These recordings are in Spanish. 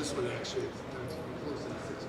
This one actually is close to the 6.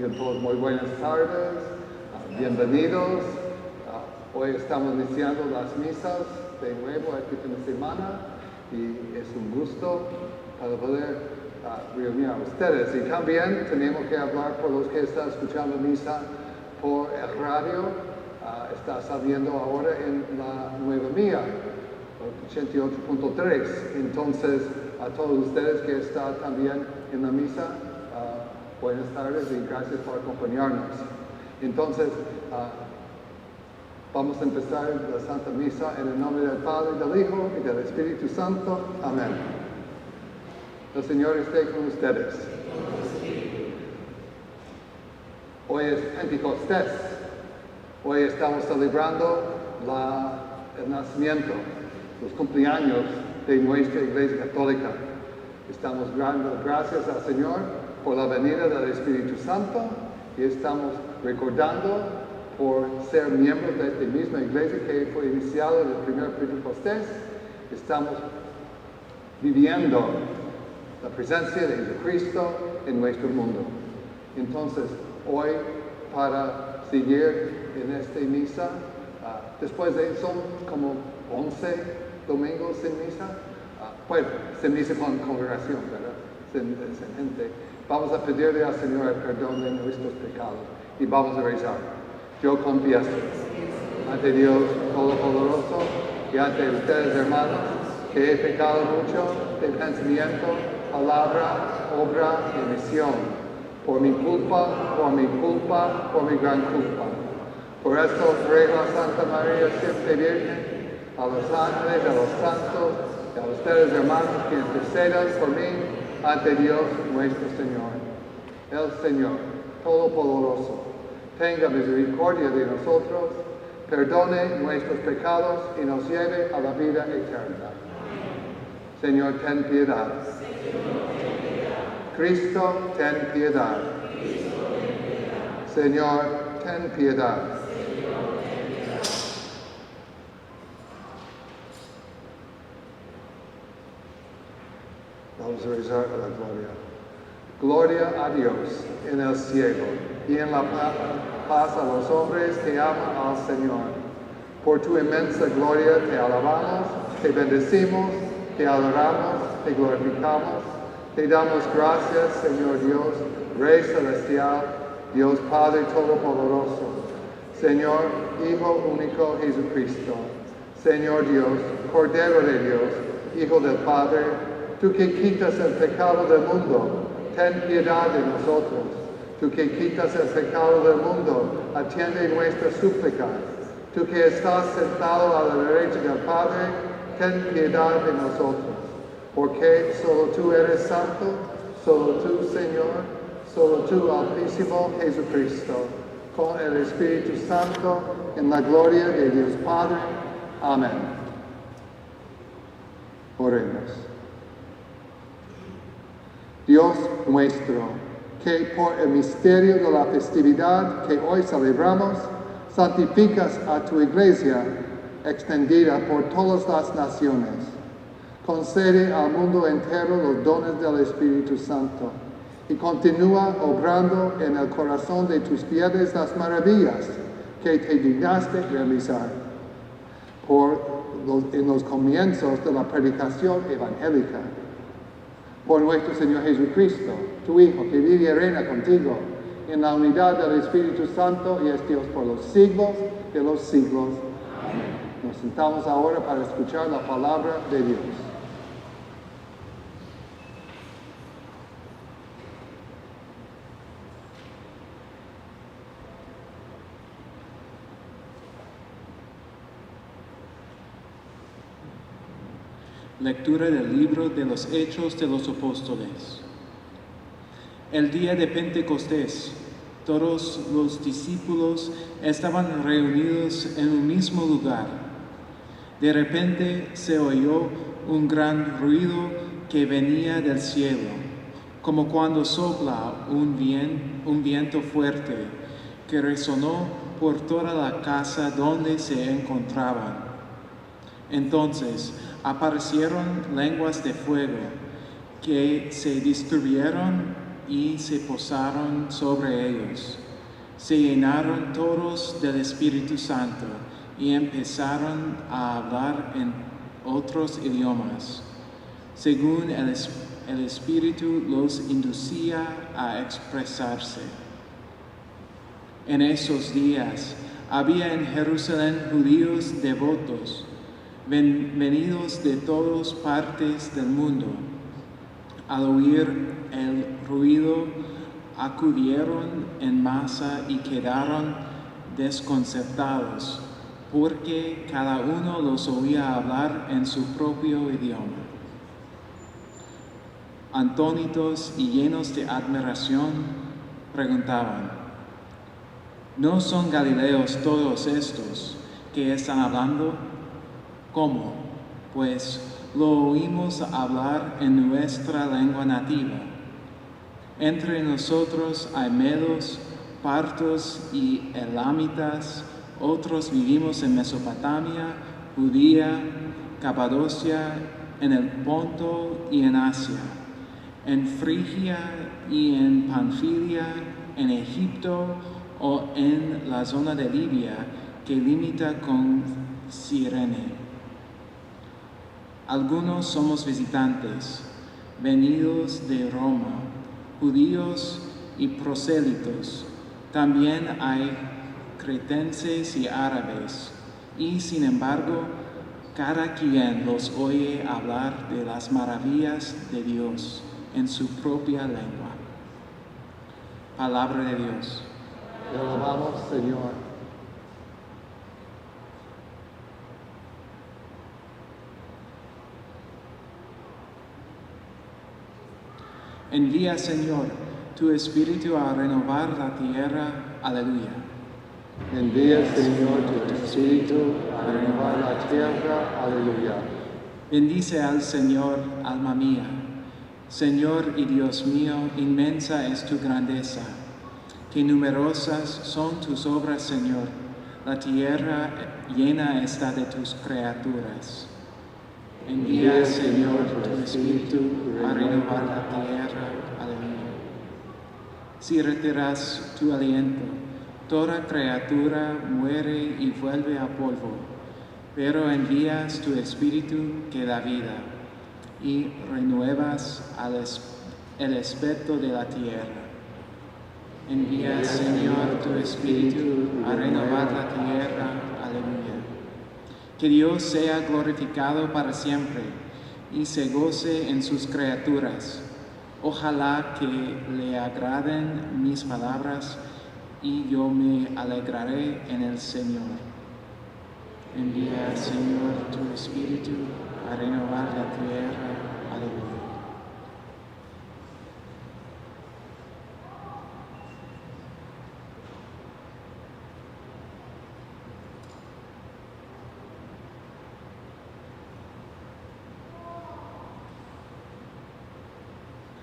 Tengan todos muy buenas tardes, bienvenidos. Hoy estamos iniciando las misas de nuevo este fin de semana y es un gusto para poder reunir a ustedes. Y también tenemos que hablar por los que están escuchando misa por el radio. Está saliendo ahora en la nueva mía, 88.3. Entonces, a todos ustedes que están también en la misa, buenas tardes y gracias por acompañarnos. Entonces, vamos a empezar la Santa Misa en el nombre del Padre, del Hijo y del Espíritu Santo. Amén. El Señor esté con ustedes. Hoy es Pentecostés. Hoy estamos celebrando el nacimiento, los cumpleaños de nuestra Iglesia Católica. Estamos dando gracias al Señor por la venida del Espíritu Santo y estamos recordando por ser miembros de esta misma iglesia que fue iniciada en el primer Pentecostés. Estamos viviendo la presencia de Jesucristo en nuestro mundo. Entonces, hoy, para seguir en esta misa, después de son como 11 domingos sin misa, bueno, sin misa con congregación, ¿verdad? Sin gente. Vamos a pedirle al Señor el perdón de nuestros pecados y vamos a rezar. Yo confieso ante Dios Todopoderoso y ante ustedes, hermanos, que he pecado mucho de pensamiento, palabra, obra y misión, por mi culpa, por mi gran culpa. Por esto ruego a Santa María siempre Virgen, a los ángeles, a los santos, y a ustedes, hermanos, que intercedan por mí ante Dios nuestro Señor. El Señor Todopoderoso tenga misericordia de nosotros, perdone nuestros pecados y nos lleve a la vida eterna. Señor, ten piedad. Cristo, ten piedad. Señor, ten piedad. Vamos a rezar a la gloria. Gloria a Dios en el cielo y en la paz a los hombres que aman al Señor. Por tu inmensa gloria te alabamos, te bendecimos, te adoramos, te glorificamos. Te damos gracias, Señor Dios, Rey Celestial, Dios Padre Todopoderoso, Señor Hijo único Jesucristo, Señor Dios, Cordero de Dios, Hijo del Padre, tú que quitas el pecado del mundo, ten piedad de nosotros. Tú que quitas el pecado del mundo, atiende nuestras súplicas. Tú que estás sentado a la derecha del Padre, ten piedad de nosotros. Porque solo tú eres santo, solo tú, Señor, solo tú, Altísimo Jesucristo, con el Espíritu Santo, en la gloria de Dios Padre. Amén. Oremos. Dios nuestro, que por el misterio de la festividad que hoy celebramos, santificas a tu Iglesia extendida por todas las naciones. Concede al mundo entero los dones del Espíritu Santo y continúa obrando en el corazón de tus fieles las maravillas que te dignaste realizar en los comienzos de la predicación evangélica. Por nuestro Señor Jesucristo, tu Hijo, que vive y reina contigo en la unidad del Espíritu Santo y es Dios por los siglos de los siglos. Amén. Nos sentamos ahora para escuchar la palabra de Dios. Lectura del libro de los Hechos de los Apóstoles. El día de Pentecostés, todos los discípulos estaban reunidos en un mismo lugar. De repente se oyó un gran ruido que venía del cielo, como cuando sopla un viento fuerte, que resonó por toda la casa donde se encontraban. Entonces aparecieron lenguas de fuego que se distribuyeron y se posaron sobre ellos. Se llenaron todos del Espíritu Santo y empezaron a hablar en otros idiomas, según el Espíritu los inducía a expresarse. En esos días había en Jerusalén judíos devotos, venidos de todas partes del mundo. Al oír el ruido, acudieron en masa y quedaron desconcertados, porque cada uno los oía hablar en su propio idioma. Atónitos y llenos de admiración, preguntaban: ¿no son galileos todos estos que están hablando? ¿Cómo? Pues lo oímos hablar en nuestra lengua nativa. Entre nosotros hay medos, partos y elamitas, otros vivimos en Mesopotamia, Judía, Capadocia, en el Ponto y en Asia, en Frigia y en Panfilia, en Egipto o en la zona de Libia que limita con Cirene. Algunos somos visitantes, venidos de Roma, judíos y prosélitos. También hay cretenses y árabes, y sin embargo, cada quien los oye hablar de las maravillas de Dios en su propia lengua. Palabra de Dios. Te alabamos, Señor. Envía, Señor, tu Espíritu a renovar la tierra. Aleluya. Envía, Señor, tu Espíritu a renovar la tierra. Aleluya. Bendice al Señor, alma mía. Señor y Dios mío, inmensa es tu grandeza. Qué numerosas son tus obras, Señor. La tierra llena está de tus criaturas. Envía, Señor, tu Espíritu a renovar la tierra. Aleluya. Si retiras tu aliento, toda criatura muere y vuelve a polvo, pero envías tu Espíritu que da vida y renuevas el aspecto de la tierra. Envía, Señor, tu Espíritu a renovar la tierra. Aleluya. Que Dios sea glorificado para siempre y se goce en sus criaturas. Ojalá que le agraden mis palabras y yo me alegraré en el Señor. Envía, Señor, tu Espíritu a renovar la tierra. Aleluya.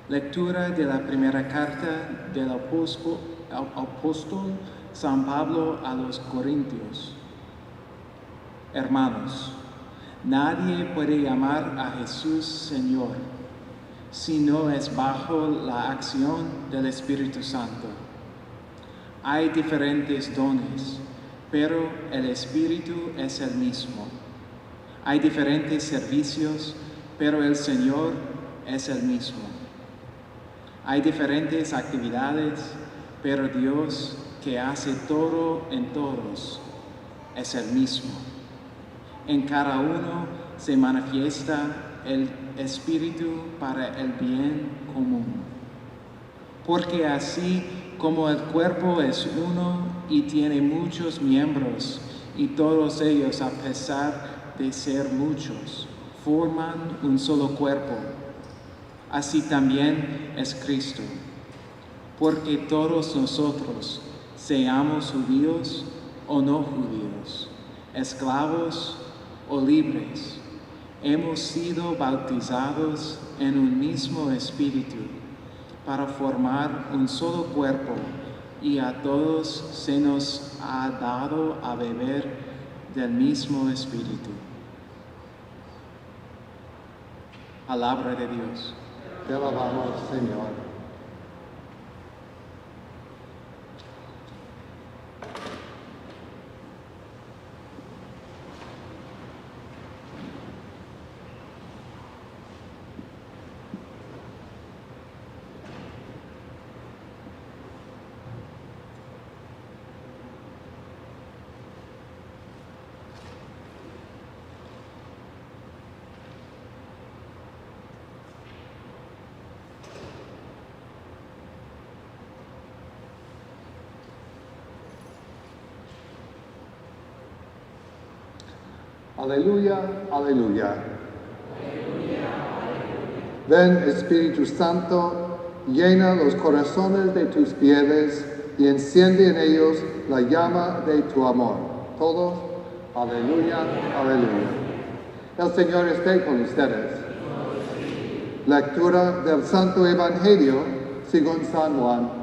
Lectura de la primera carta del apóstol San Pablo a los Corintios. Hermanos, nadie puede llamar a Jesús Señor si no es bajo la acción del Espíritu Santo. Hay diferentes dones, pero el Espíritu es el mismo. Hay diferentes servicios, pero el Señor es el mismo. Hay diferentes actividades, pero Dios, que hace todo en todos, es el mismo. En cada uno se manifiesta el Espíritu para el bien común. Porque así como el cuerpo es uno y tiene muchos miembros, y todos ellos, a pesar de ser muchos, forman un solo cuerpo, así también es Cristo. Porque todos nosotros, seamos judíos o no judíos, esclavos o libres, hemos sido bautizados en un mismo espíritu para formar un solo cuerpo, y a todos se nos ha dado a beber del mismo espíritu. Palabra de Dios. Te alabamos, Señor. Aleluya, aleluya. Ven, Espíritu Santo, llena los corazones de tus fieles y enciende en ellos la llama de tu amor. Todos, aleluya, aleluya. El Señor esté con ustedes. Lectura del Santo Evangelio según San Juan.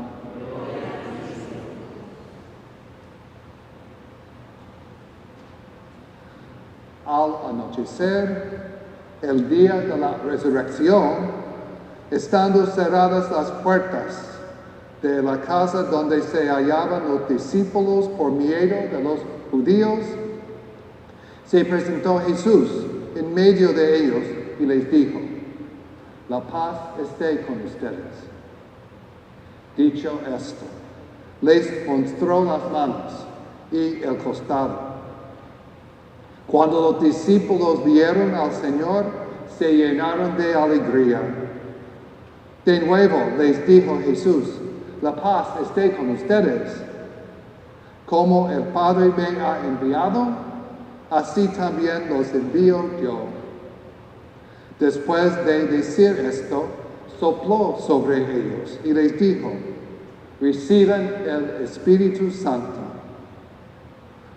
Al anochecer, el día de la resurrección, estando cerradas las puertas de la casa donde se hallaban los discípulos por miedo de los judíos, se presentó Jesús en medio de ellos y les dijo: la paz esté con ustedes. Dicho esto, les mostró las manos y el costado. Cuando los discípulos vieron al Señor, se llenaron de alegría. De nuevo les dijo Jesús: la paz esté con ustedes. Como el Padre me ha enviado, así también los envío yo. Después de decir esto, sopló sobre ellos y les dijo: reciban el Espíritu Santo.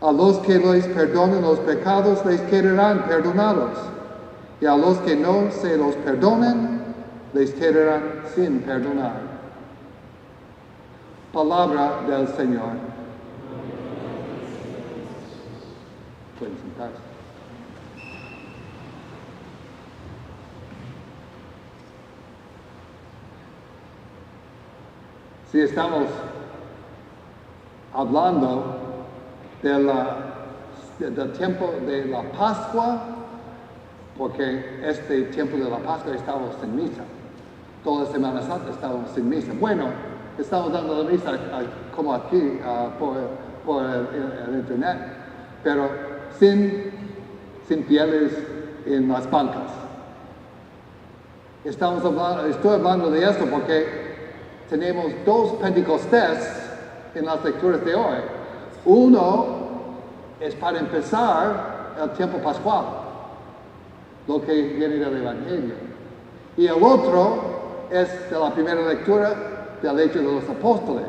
A los que les perdonen los pecados les quedarán perdonados, y a los que no se los perdonen les quedarán sin perdonar. Palabra del Señor. Pueden sentarse. Si estamos hablando del tiempo de la Pascua, porque este tiempo de la Pascua estamos en misa. Toda Semana Santa estamos en misa. Bueno, estamos dando la misa como aquí por el internet, pero sin fieles en las bancas. Estoy hablando de esto porque tenemos dos Pentecostés en las lecturas de hoy. Uno es para empezar el tiempo pascual, lo que viene del Evangelio. Y el otro es de la primera lectura del Hecho de los Apóstoles.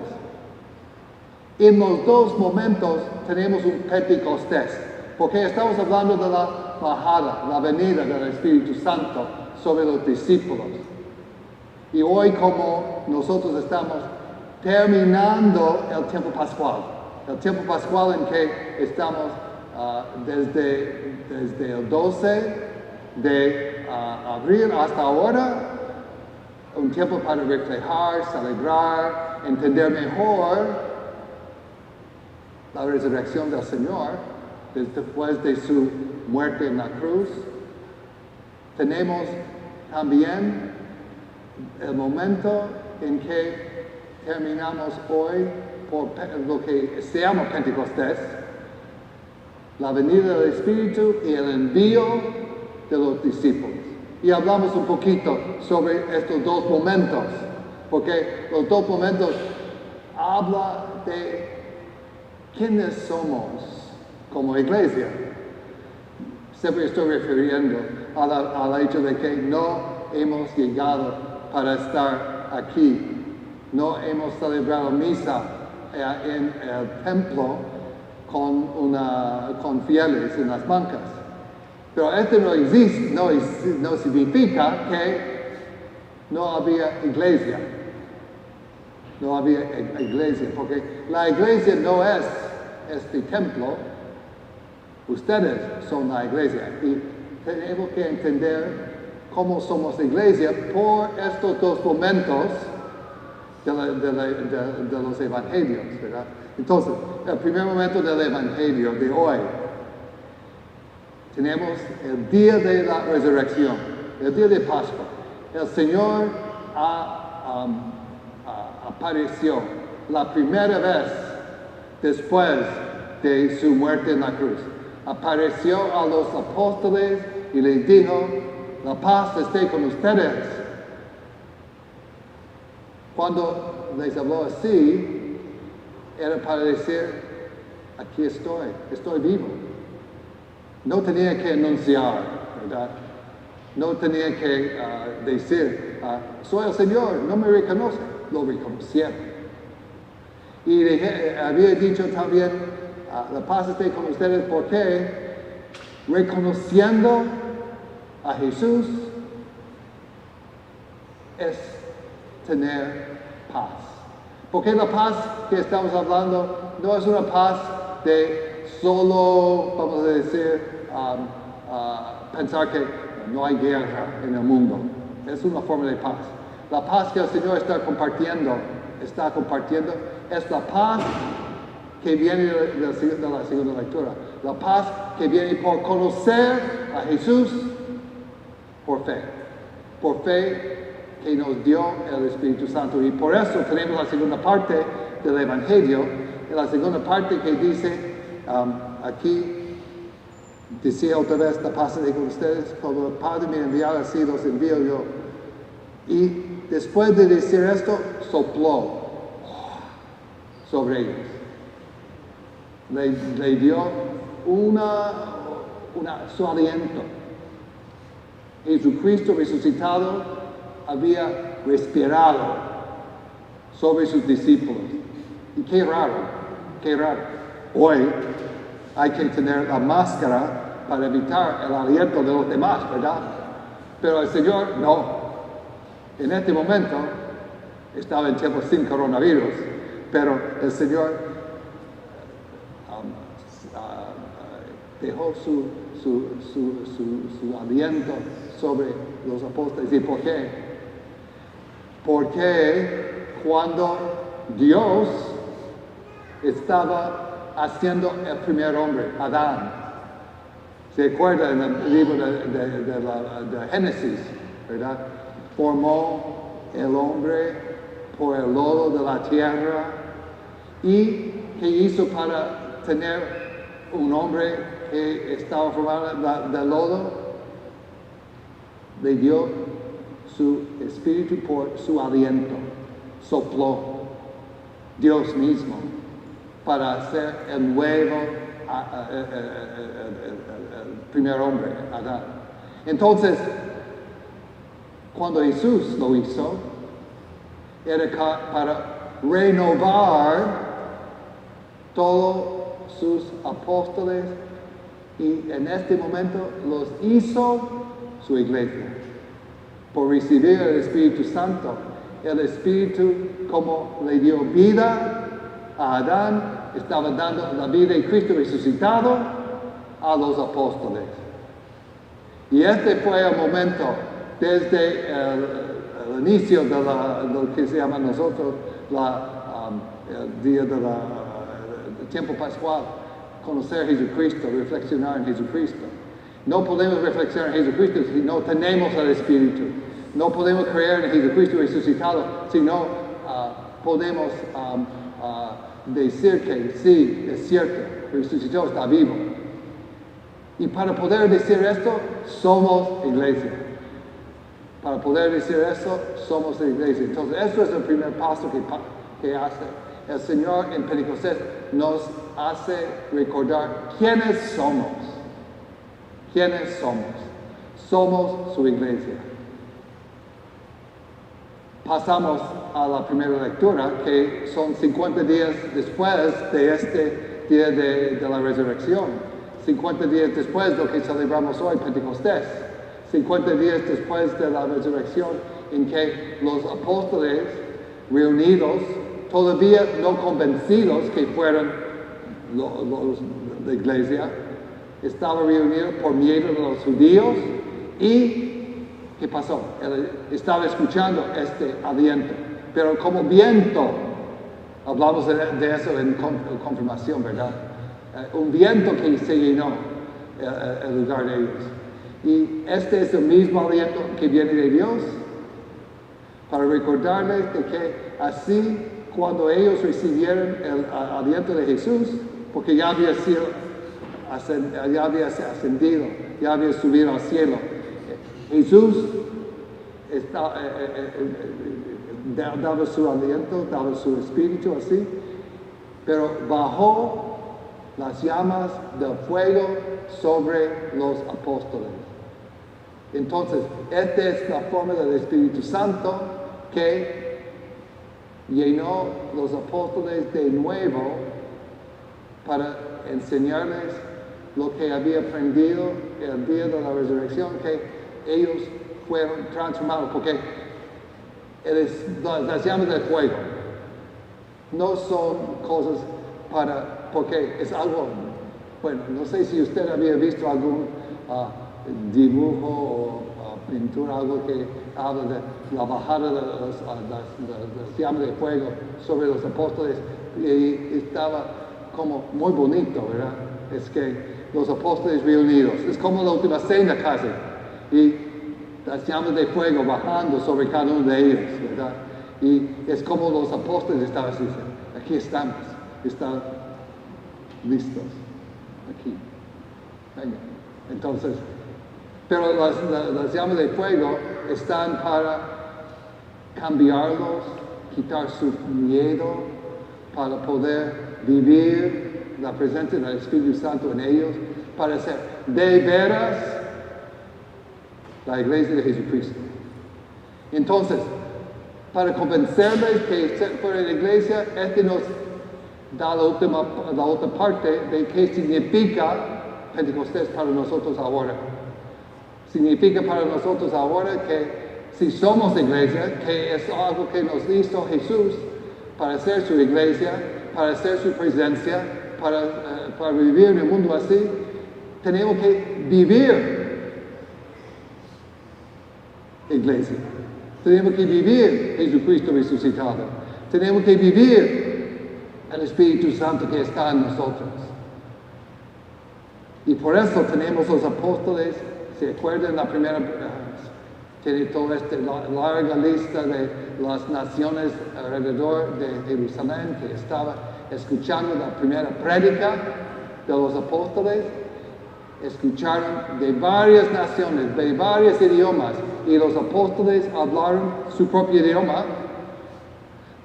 En los dos momentos tenemos un Pentecostés, porque estamos hablando de la bajada, la venida del Espíritu Santo sobre los discípulos. Y hoy, como nosotros estamos terminando el tiempo pascual, el tiempo pascual en que estamos desde el 12 de abril hasta ahora, un tiempo para reflejar, celebrar, entender mejor la resurrección del Señor después de su muerte en la cruz. Tenemos también el momento en que terminamos hoy por lo que se llama Pentecostés, la venida del Espíritu y el envío de los discípulos. Y hablamos un poquito sobre estos dos momentos, porque los dos momentos hablan de quiénes somos como iglesia. Siempre estoy refiriendo al hecho de que no hemos llegado para estar aquí. No hemos celebrado misa en el templo con fieles en las bancas. Pero esto no existe, no significa que no había iglesia. No había iglesia, porque la iglesia no es este templo. Ustedes son la iglesia. Y tenemos que entender cómo somos iglesia por estos dos momentos de los evangelios, ¿verdad? Entonces, el primer momento del evangelio de hoy, tenemos el día de la resurrección, el día de Pascua. El Señor apareció la primera vez después de su muerte en la cruz. Apareció a los apóstoles y les dijo: la paz esté con ustedes. Cuando les habló así, era para decir: aquí estoy vivo. no tenía que anunciar, ¿verdad? No tenía que decir, soy el Señor, no me reconoce. Lo reconocieron. Y había dicho también, la paz esté con ustedes porque reconociendo a Jesús es tener paz. Porque la paz que estamos hablando no es una paz de solo, vamos a decir, pensar que no hay guerra en el mundo. Es una forma de paz. La paz que el Señor está compartiendo es la paz que viene de la segunda lectura. La paz que viene por conocer a Jesús por fe. Por fe que nos dio el Espíritu Santo. Y por eso tenemos la segunda parte del Evangelio. En la segunda parte que dice, aquí decía otra vez, la paz de con ustedes, como el Padre me envió, así los envío yo. Y después de decir esto, sopló sobre ellos. Le dio su aliento. Jesucristo resucitado había respirado sobre sus discípulos. Y qué raro. Hoy hay que tener la máscara para evitar el aliento de los demás, ¿verdad? Pero el Señor no. En este momento estaba en tiempo sin coronavirus, pero el Señor dejó su aliento sobre los apóstoles. ¿Y por qué? Porque cuando Dios estaba haciendo el primer hombre, Adán, ¿se acuerda en el libro de Génesis, verdad? Formó el hombre por el lodo de la tierra. ¿Y qué hizo para tener un hombre que estaba formado del lodo? Le dio su espíritu por su aliento. Sopló Dios mismo para hacer el nuevo el primer hombre, Adán. Entonces, cuando Jesús lo hizo, era para renovar todos sus apóstoles y en este momento los hizo su iglesia. Por recibir el Espíritu Santo, el Espíritu como le dio vida a Adán, estaba dando la vida de Cristo resucitado a los apóstoles. Y este fue el momento desde el inicio de lo que se llama nosotros el día del tiempo pascual, conocer a Jesucristo, reflexionar en Jesucristo. No podemos reflexionar en Jesucristo si no tenemos el Espíritu. No podemos creer en Jesucristo resucitado si no podemos decir que sí, es cierto, resucitó, está vivo. Y para poder decir esto, somos iglesia. Para poder decir eso, somos la iglesia. Entonces, eso es el primer paso que hace. El Señor en Pentecostés nos hace recordar quiénes somos. ¿Quiénes somos? Somos su iglesia. Pasamos a la primera lectura, que son 50 días después de este día de la resurrección. 50 días después de lo que celebramos hoy, Pentecostés. 50 días después de la resurrección, en que los apóstoles reunidos, todavía no convencidos que fueran la iglesia, estaban reunidos por miedo de los judíos. ¿Y qué pasó? Él estaba escuchando este aliento, pero como viento, hablamos de eso en confirmación, ¿verdad? Un viento que se llenó el lugar de ellos. Y este es el mismo aliento que viene de Dios para recordarles de que así cuando ellos recibieron el aliento de Jesús, porque ya había ascendido, ya había subido al cielo, Jesús daba su aliento, daba su espíritu así, pero bajó las llamas del fuego sobre los apóstoles. Entonces, esta es la forma del Espíritu Santo que llenó los apóstoles de nuevo para enseñarles lo que había aprendido el día de la resurrección, que ellos fueron transformados, porque las llamas del fuego no son cosas porque es algo, bueno, no sé si usted había visto algún dibujo o pintura, algo que habla de la bajada de las llamas de fuego sobre los apóstoles, y estaba como muy bonito, ¿verdad? Es que los apóstoles reunidos, es como la última cena casi, y las llamas de fuego bajando sobre cada uno de ellos, ¿verdad? Y es como los apóstoles estaban diciendo, aquí estamos, están listos, aquí, venga. Entonces, pero las llamas de fuego están para cambiarlos, quitar su miedo, para poder vivir la presencia del Espíritu Santo en ellos, para ser de veras la iglesia de Jesucristo. Entonces, para convencerles que fuera la iglesia, este nos da la otra parte de qué significa Pentecostés para nosotros ahora. Significa para nosotros ahora que si somos iglesia, que es algo que nos hizo Jesús para ser su iglesia, para ser su presencia, para vivir en el mundo así, tenemos que vivir iglesia. Tenemos que vivir Jesucristo resucitado. Tenemos que vivir el Espíritu Santo que está en nosotros. Y por eso tenemos los apóstoles, ¿se acuerdan la primera? Tiene toda esta larga lista de las naciones alrededor de Jerusalén que estaba escuchando la primera prédica de los apóstoles. Escucharon de varias naciones, de varios idiomas, y los apóstoles hablaron su propio idioma,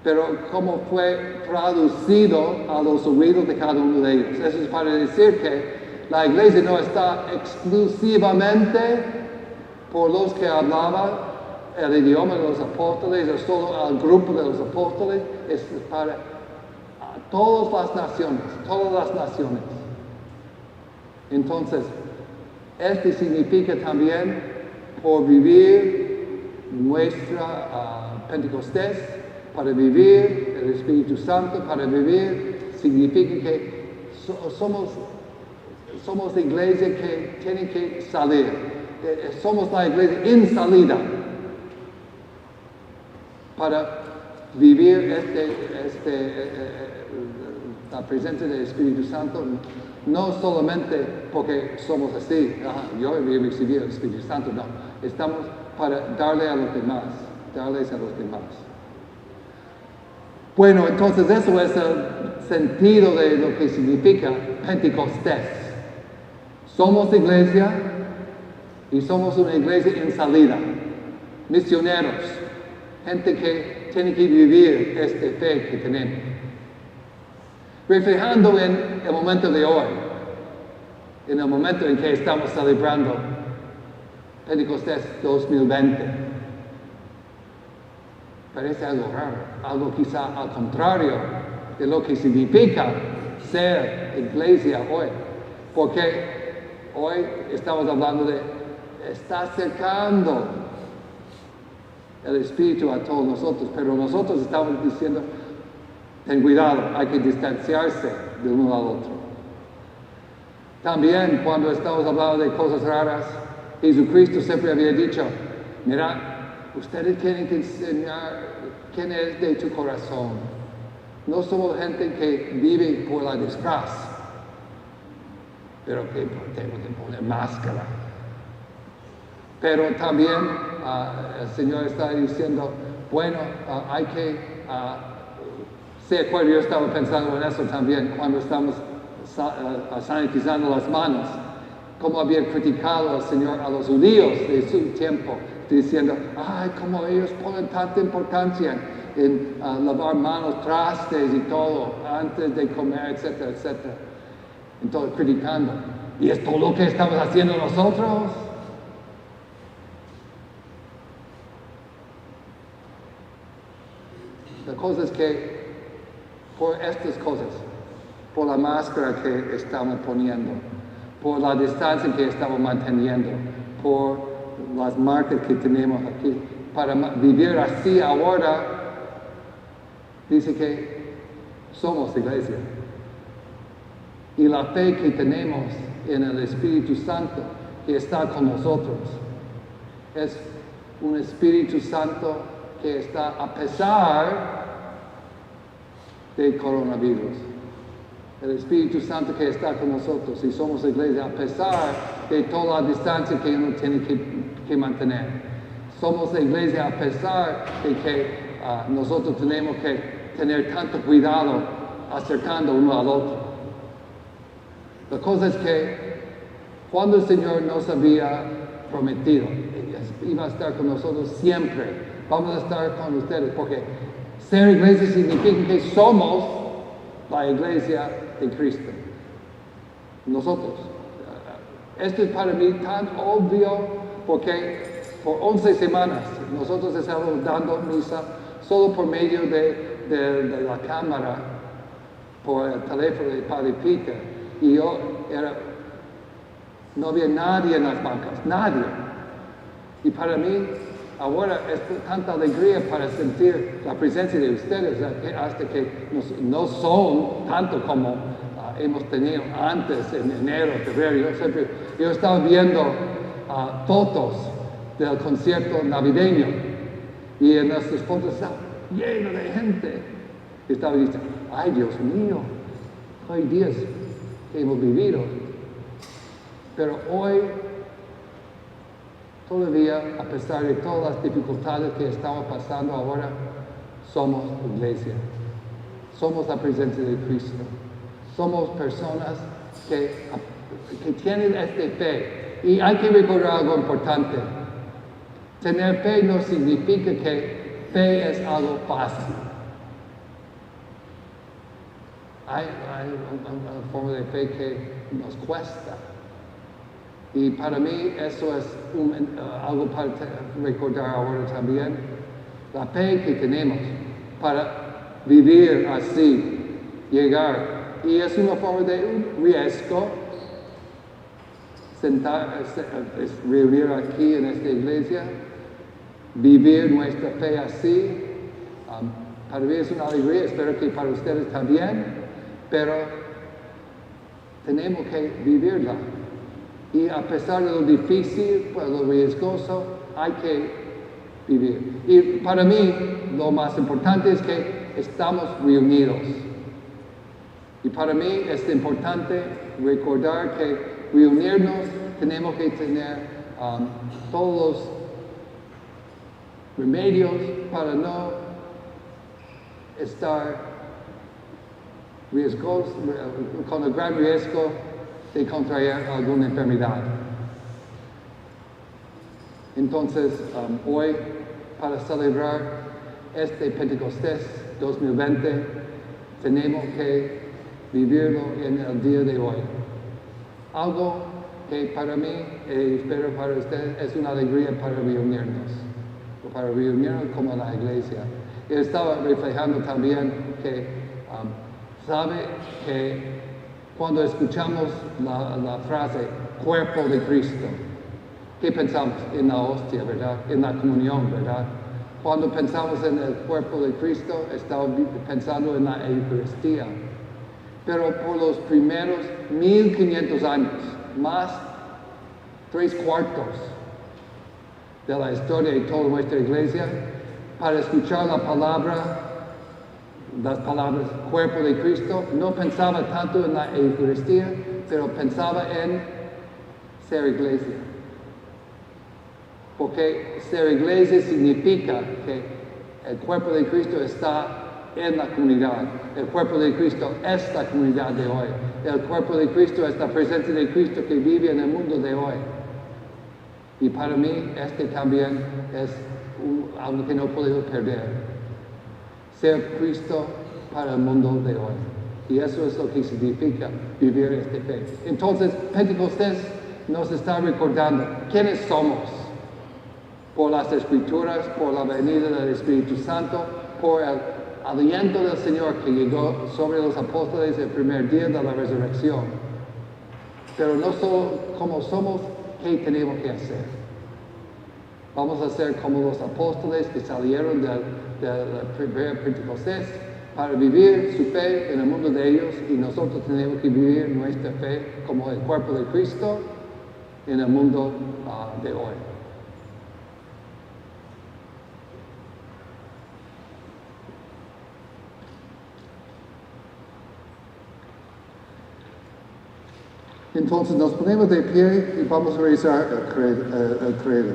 pero cómo fue traducido a los oídos de cada uno de ellos. Eso es para decir que la iglesia no está exclusivamente por los que hablaban el idioma de los apóstoles, o solo al grupo de los apóstoles, es para todas las naciones. Entonces, este significa también por vivir nuestra Pentecostés, para vivir el Espíritu Santo, para vivir, significa que somos la iglesia que tiene que salir. Somos la iglesia en salida para vivir la presencia del Espíritu Santo, no solamente porque somos así, yo he recibido el Espíritu Santo, no, estamos para darles a los demás. Bueno, entonces eso es el sentido de lo que significa Pentecostés. Somos iglesia y somos una iglesia en salida, misioneros, gente que tiene que vivir esta fe que tenemos. Reflejando en el momento de hoy, en el momento en que estamos celebrando Pentecostés 2020. Parece algo raro, algo quizá al contrario de lo que significa ser iglesia hoy. Porque hoy estamos hablando de está acercando el Espíritu a todos nosotros, pero nosotros estamos diciendo, ten cuidado, hay que distanciarse de uno al otro. También cuando estamos hablando de cosas raras, Jesucristo siempre había dicho, mira, ustedes tienen que enseñar quién es de tu corazón. No somos gente que vive por la disfraz, pero que tenemos que poner máscara. Pero también el Señor está diciendo, bueno, hay que, ¿se acuerdan? Yo estaba pensando en eso también cuando estamos sanitizando las manos, cómo había criticado al Señor a los judíos de su tiempo, diciendo, ay, cómo ellos ponen tanta importancia en lavar manos, trastes y todo, antes de comer, etcétera, etcétera. Entonces, criticando. ¿Y es todo lo que estamos haciendo nosotros? La cosa es que por estas cosas, por la máscara que estamos poniendo, por la distancia que estamos manteniendo, por las marcas que tenemos aquí, para vivir así ahora, dice que somos iglesia. Y la fe que tenemos en el Espíritu Santo que está con nosotros es un Espíritu Santo que está a pesar del coronavirus. El Espíritu Santo que está con nosotros y somos iglesia a pesar de toda la distancia que uno tiene que mantener. Somos iglesia a pesar de que nosotros tenemos que tener tanto cuidado acercando uno al otro. La cosa es que cuando el Señor nos había prometido, iba a estar con nosotros siempre, vamos a estar con ustedes, porque ser iglesia significa que somos la iglesia de Cristo. Nosotros. Esto es para mí tan obvio porque por 11 semanas nosotros estamos dando misa solo por medio de la cámara, por el teléfono de Padre Peter. Y no había nadie en las bancas, nadie. Y para mí, ahora es tanta alegría para sentir la presencia de ustedes, hasta que no son tanto como hemos tenido antes, en enero, febrero. Yo estaba viendo fotos del concierto navideño y en nuestras fotos estaba lleno de gente. Y estaba diciendo, ay Dios mío, hay días que hemos vivido. Pero hoy, todavía, a pesar de todas las dificultades que estamos pasando ahora, somos iglesia. Somos la presencia de Cristo. Somos personas que tienen esta fe. Y hay que recordar algo importante. Tener fe no significa que fe es algo fácil. Hay una forma de fe que nos cuesta. Y para mí eso es algo para recordar ahora también. La fe que tenemos para vivir así, llegar. Y es una forma de un riesgo reunir aquí en esta iglesia, vivir nuestra fe así. Para mí es una alegría, espero que para ustedes también. Pero tenemos que vivirla. Y a pesar de lo difícil, pues lo riesgoso, hay que vivir. Y para mí, lo más importante es que estamos reunidos. Y para mí es importante recordar que reunirnos tenemos que tener todos los remedios para no estar riesgos, con el gran riesgo de contraer alguna enfermedad. Entonces, hoy, para celebrar este Pentecostés 2020, tenemos que vivirlo en el día de hoy. Algo que para mí, y espero para ustedes, es una alegría para reunirnos como la iglesia. Y estaba reflejando también que sabe que cuando escuchamos la frase cuerpo de Cristo, ¿qué pensamos? En la hostia, ¿verdad? En la comunión, ¿verdad? Cuando pensamos en el cuerpo de Cristo, estamos pensando en la Eucaristía. Pero por los primeros 1500 años, más 3/4 de la historia de toda nuestra iglesia, para escuchar las palabras cuerpo de Cristo, no pensaba tanto en la Eucaristía, pero pensaba en ser iglesia. Porque ser iglesia significa que el cuerpo de Cristo está en la comunidad. El cuerpo de Cristo es la comunidad de hoy. El cuerpo de Cristo es la presencia de Cristo que vive en el mundo de hoy. Y para mí, este también es algo que no podemos perder. Ser Cristo para el mundo de hoy. Y eso es lo que significa vivir esta fe. Entonces, Pentecostés nos está recordando quiénes somos por las Escrituras, por la venida del Espíritu Santo, por el aliento del Señor que llegó sobre los apóstoles el primer día de la resurrección. Pero no solo como somos, ¿qué tenemos que hacer? Vamos a ser como los apóstoles que salieron del primer Pentecostés para vivir su fe en el mundo de ellos, y nosotros tenemos que vivir nuestra fe como el cuerpo de Cristo en el mundo de hoy. Entonces nos ponemos de pie y vamos a rezar el credo.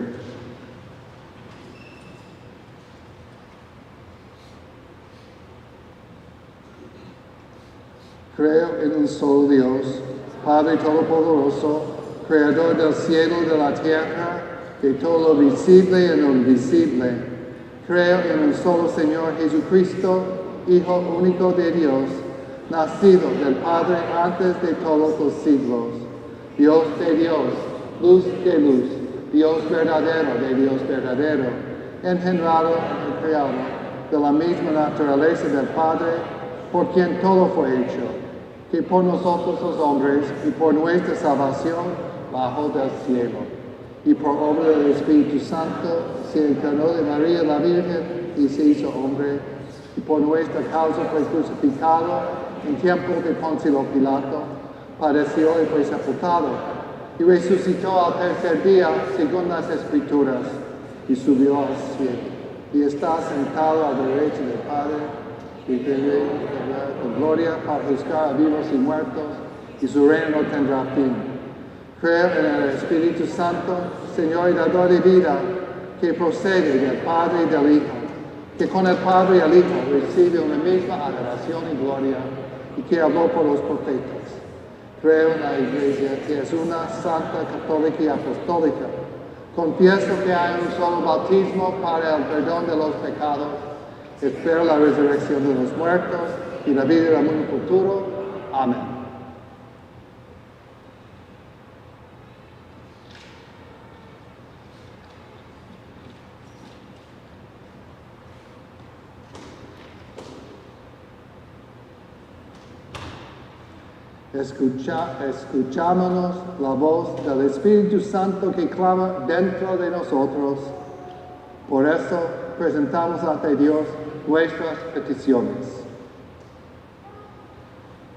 Creo en un solo Dios, Padre Todopoderoso, Creador del cielo y de la tierra, de todo lo visible y lo invisible. Creo en un solo Señor Jesucristo, Hijo único de Dios, nacido del Padre antes de todos los siglos, Dios de Dios, luz de luz, Dios verdadero de Dios verdadero, engendrado y creado de la misma naturaleza del Padre, por quien todo fue hecho, que por nosotros los hombres y por nuestra salvación bajó del cielo, y por obra del Espíritu Santo se encarnó de María la Virgen y se hizo hombre, y por nuestra causa fue crucificado en tiempo de Poncio Pilato, padeció y fue sepultado, y resucitó al tercer día según las Escrituras, y subió al cielo, y está sentado a la derecha del Padre, y tendrá con gloria para juzgar a vivos y muertos, y su reino no tendrá fin. Creo en el Espíritu Santo, Señor y dador de vida, que procede del Padre y del Hijo, que con el Padre y el Hijo recibe una misma adoración y gloria, y que habló por los profetas. Creo en la Iglesia, que es una santa, católica y apostólica. Confieso que hay un solo bautismo para el perdón de los pecados. Espero la resurrección de los muertos y la vida del mundo futuro. Amén. Escuchámonos la voz del Espíritu Santo que clama dentro de nosotros. Por eso presentamos ante Dios nuestras peticiones.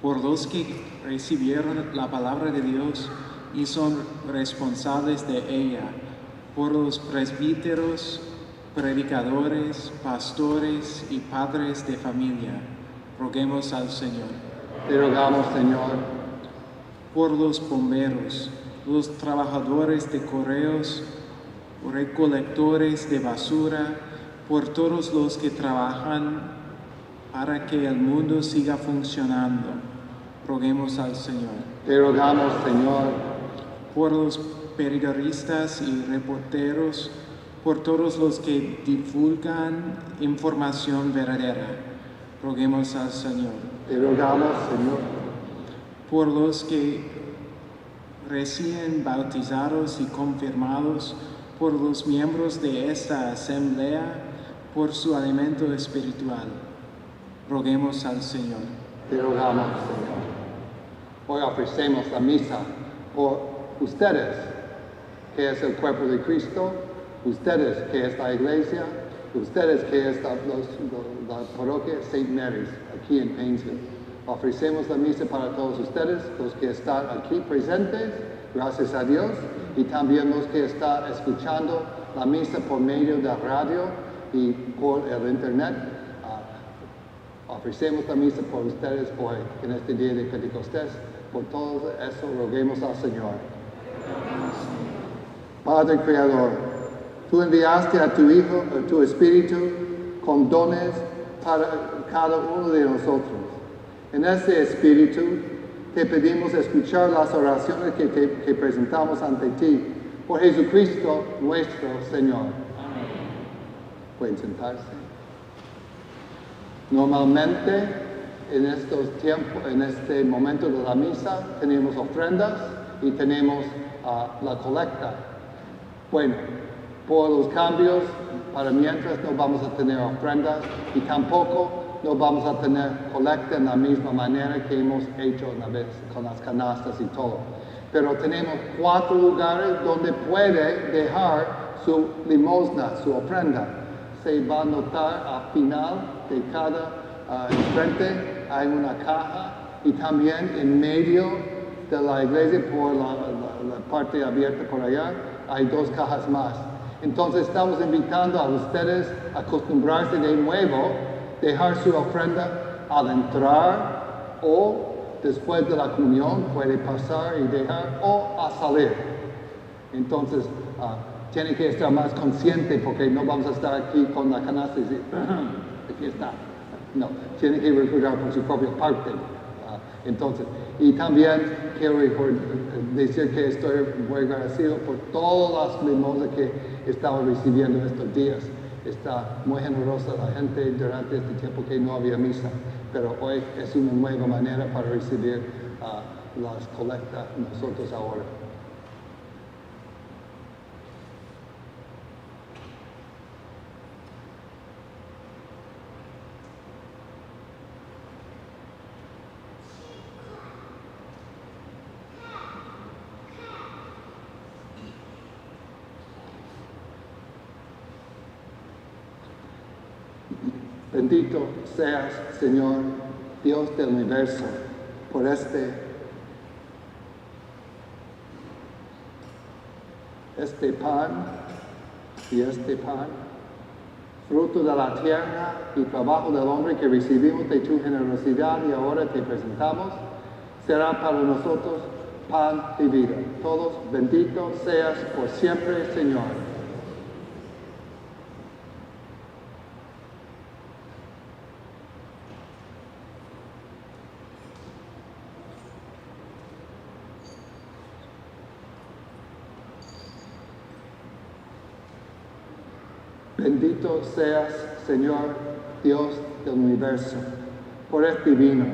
Por los que recibieron la palabra de Dios y son responsables de ella, por los presbíteros, predicadores, pastores y padres de familia, roguemos al Señor. Te rogamos, Señor. Por los bomberos, los trabajadores de correos, recolectores de basura, por todos los que trabajan para que el mundo siga funcionando, roguemos al Señor. Te rogamos, Señor. Por los periodistas y reporteros, por todos los que divulgan información verdadera, roguemos al Señor. Te rogamos, Señor. Por los que recién bautizados y confirmados, por los miembros de esta asamblea, por su alimento espiritual, roguemos al Señor. Te rogamos, Señor. Hoy ofrecemos la misa por ustedes, que es el cuerpo de Cristo, ustedes, que es la iglesia, ustedes, que es la parroquia St. Mary's, aquí en Painesville. Ofrecemos la misa para todos ustedes, los que están aquí presentes, gracias a Dios, y también los que están escuchando la misa por medio de radio y por el internet. Ofrecemos la misa por ustedes hoy, en este día de Pentecostés. Por todo eso, roguemos al Señor. Padre Creador, tú enviaste a tu Hijo, a tu Espíritu, con dones para cada uno de nosotros. En ese Espíritu, te pedimos escuchar las oraciones que presentamos ante ti, por Jesucristo nuestro Señor. Amén. Pueden sentarse. Normalmente, en estos tiempos, en este momento de la misa, tenemos ofrendas y tenemos la colecta. Bueno, por los cambios, para mientras no vamos a tener ofrendas y tampoco no vamos a tener colecta en la misma manera que hemos hecho una vez con las canastas y todo. Pero tenemos 4 lugares donde puede dejar su limosna, su ofrenda. Se va a notar al final de cada enfrente hay una caja y también en medio de la iglesia por la parte abierta por allá hay 2 cajas más. Entonces estamos invitando a ustedes a acostumbrarse de nuevo, dejar su ofrenda al entrar o después de la comunión puede pasar y dejar o a salir. Entonces tiene que estar más consciente porque no vamos a estar aquí con la canasta y decir, aquí está. No, tiene que recordar por su propia parte. Entonces, y también quiero decir que estoy muy agradecido por todas las limosnas que estaba recibiendo estos días. Está muy generosa la gente durante este tiempo que no había misa, pero hoy es una nueva manera para recibir las colectas nosotros ahora. Bendito seas, Señor, Dios del universo, por este pan y este pan, fruto de la tierra y trabajo del hombre que recibimos de tu generosidad y ahora te presentamos, será para nosotros pan de vida. Todos bendito seas por siempre, Señor. Bendito seas, Señor, Dios del universo, por este vino,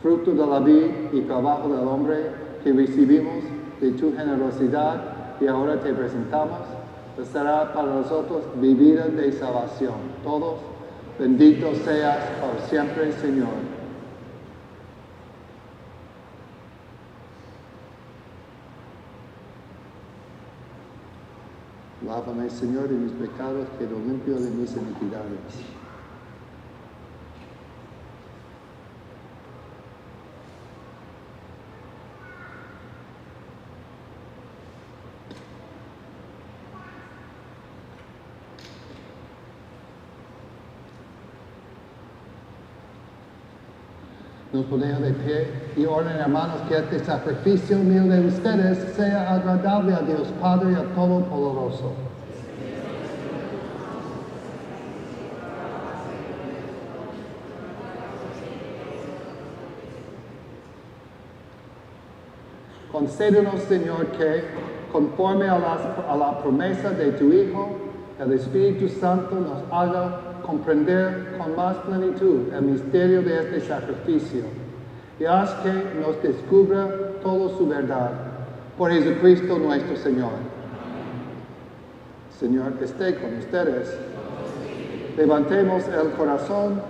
fruto de la vid y trabajo del hombre que recibimos de tu generosidad y ahora te presentamos, será para nosotros bebida de salvación. Todos, bendito seas por siempre, Señor. Lávame, Señor, de mis pecados, quedo limpio de mis iniquidades. Nos ponemos de pie y oren, hermanos, que este sacrificio mío de ustedes sea agradable a Dios Padre y a Todopoderoso. Concédenos, Señor, que, conforme a la promesa de tu Hijo, el Espíritu Santo nos haga comprender con más plenitud el misterio de este sacrificio y haz que nos descubra toda su verdad. Por Jesucristo nuestro Señor. Señor, esté con ustedes. Levantemos el corazón.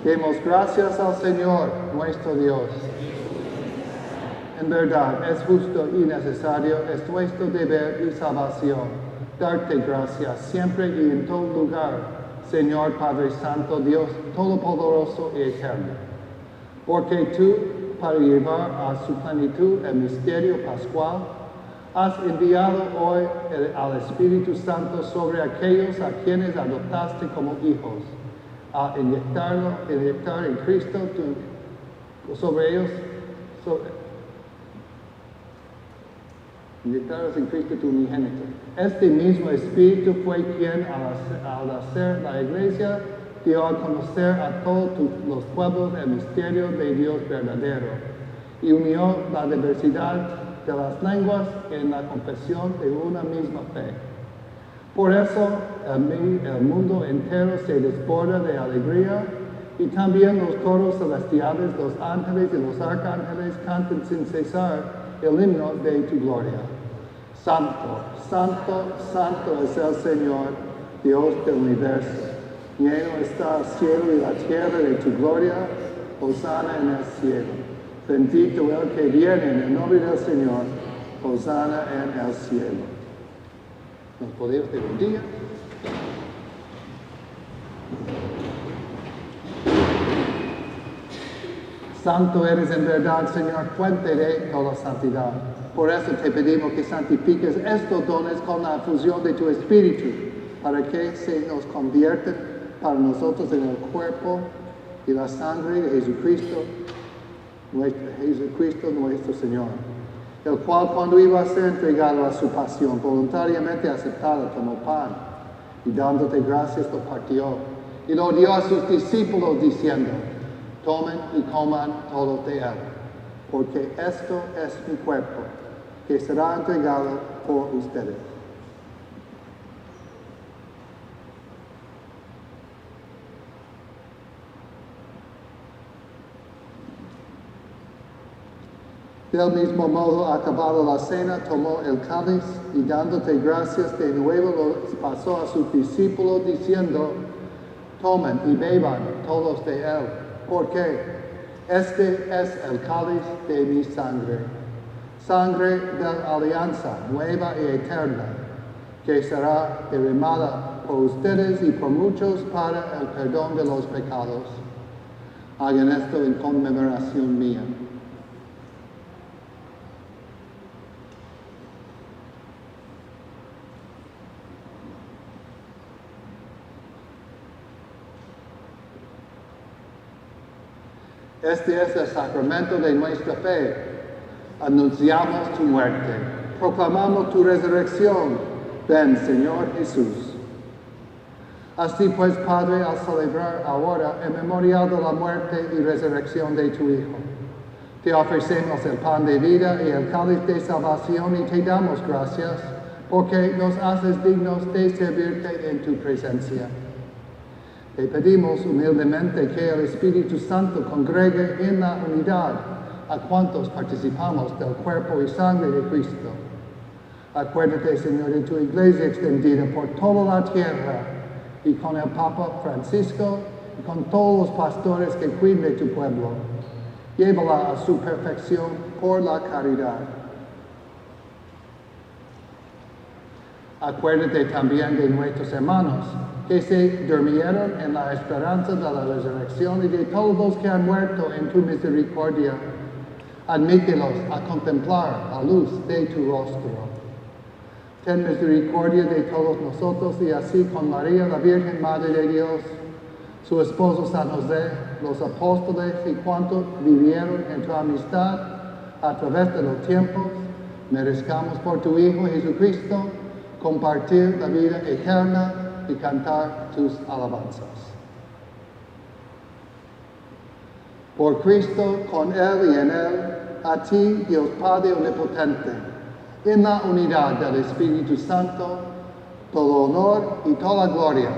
Demos gracias al Señor, nuestro Dios. En verdad, es justo y necesario, es nuestro deber y salvación, darte gracias siempre y en todo lugar, Señor Padre Santo, Dios Todopoderoso y Eterno. Porque tú, para llevar a su plenitud el misterio pascual, has enviado hoy al Espíritu Santo sobre aquellos a quienes adoptaste como hijos, a inyectar en Cristo sobre ellos, inyectados en Cristo tu unigénito. Este mismo Espíritu fue quien, al hacer la Iglesia, dio a conocer a todos los pueblos el misterio de Dios verdadero y unió la diversidad de las lenguas en la confesión de una misma fe. Por eso el mundo entero se desborda de alegría Y también los coros celestiales, los ángeles y los arcángeles cantan sin cesar el himno de tu gloria. Santo, santo, santo es el Señor, Dios del universo. Lleno está el cielo y la tierra de tu gloria, hosana en el cielo. Bendito el que viene en el nombre del Señor, hosana en el cielo. Nos podemos de rodillas. Santo eres en verdad, Señor, fuente de toda santidad. Por eso te pedimos que santifiques estos dones con la fusión de tu Espíritu, para que se nos conviertan para nosotros en el cuerpo y la sangre de Jesucristo nuestro Señor, el cual cuando iba a ser entregado a su pasión, voluntariamente aceptado, tomó pan y dándote gracias lo partió y lo dio a sus discípulos diciendo: tomen y coman todos de él, porque esto es mi cuerpo, que será entregado por ustedes. Del mismo modo, acabada la cena, tomó el cáliz y dándote gracias de nuevo lo pasó a sus discípulos diciendo: tomen y beban todos de él, porque este es el cáliz de mi sangre, sangre de la alianza nueva y eterna, que será derramada por ustedes y por muchos para el perdón de los pecados. Hagan esto en conmemoración mía. Este es el sacramento de nuestra fe. Anunciamos tu muerte, proclamamos tu resurrección. Ven, Señor Jesús. Así pues, Padre, al celebrar ahora el memorial de la muerte y resurrección de tu Hijo, te ofrecemos el pan de vida y el cáliz de salvación y te damos gracias porque nos haces dignos de servirte en tu presencia. Te pedimos humildemente que el Espíritu Santo congregue en la unidad a cuantos participamos del cuerpo y sangre de Cristo. Acuérdate, Señor, de tu iglesia extendida por toda la tierra y con el Papa Francisco y con todos los pastores que cuiden de tu pueblo. Llévala a su perfección por la caridad. Acuérdate también de nuestros hermanos que se durmieron en la esperanza de la resurrección y de todos los que han muerto en tu misericordia. Admítelos a contemplar la luz de tu rostro. Ten misericordia de todos nosotros y así con María, la Virgen Madre de Dios, su esposo San José, los apóstoles y cuantos vivieron en tu amistad a través de los tiempos, merezcamos por tu Hijo Jesucristo compartir la vida eterna y cantar tus alabanzas. Por Cristo, con Él y en Él, a ti, Dios Padre Omnipotente, en la unidad del Espíritu Santo, todo honor y toda gloria,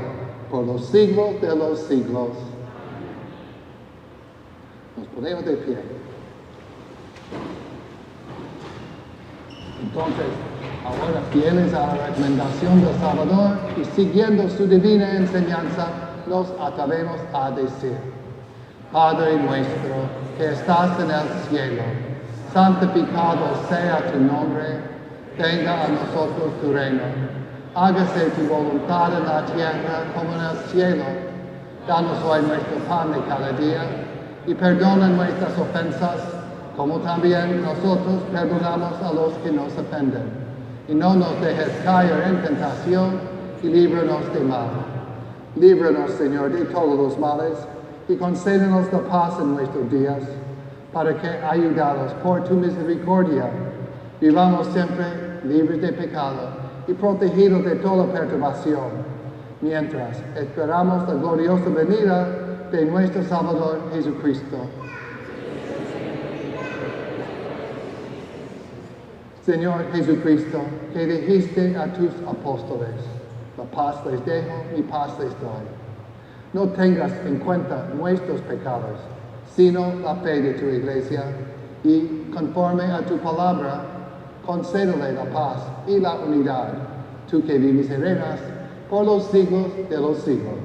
por los siglos de los siglos. Nos ponemos de pie. Entonces, ahora fieles a la recomendación del Salvador y siguiendo su divina enseñanza, nos atrevemos a decir: Padre nuestro que estás en el cielo, santificado sea tu nombre, venga a nosotros tu reino, hágase tu voluntad en la tierra como en el cielo. Danos hoy nuestro pan de cada día y perdona nuestras ofensas, como también nosotros perdonamos a los que nos ofenden. Y no nos dejes caer en tentación y líbranos de mal. Líbranos, Señor, de todos los males y concédenos la paz en nuestros días, para que, ayudados por tu misericordia, vivamos siempre libres de pecado y protegidos de toda perturbación, mientras esperamos la gloriosa venida de nuestro Salvador Jesucristo. Señor Jesucristo, que dijiste a tus apóstoles: la paz les dejo, mi paz les doy. No tengas en cuenta nuestros pecados, sino la fe de tu iglesia, y conforme a tu palabra, concédele la paz y la unidad, tú que vives y reinas por los siglos de los siglos.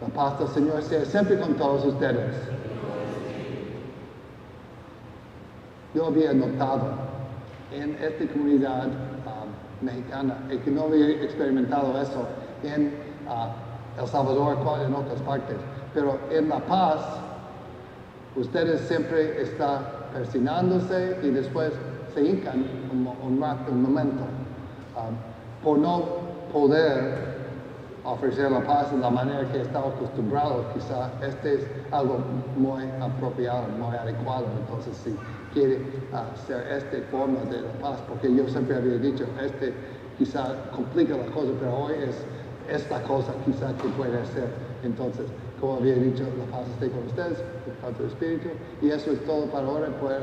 La paz del Señor sea siempre con todos ustedes. Yo había notado en esta comunidad mexicana, y que no había experimentado eso en El Salvador, en otras partes, pero en La Paz, ustedes siempre están persignándose y después se hincan un momento. Por no poder ofrecer la paz de la manera que está acostumbrado, quizá este es algo muy apropiado, muy adecuado. Entonces, si quiere hacer esta forma de la paz, porque yo siempre había dicho, quizá complica la cosa, pero hoy es esta cosa quizá que puede hacer. Entonces, como había dicho, la paz esté con ustedes, con tu espíritu, y eso es todo para ahora, poder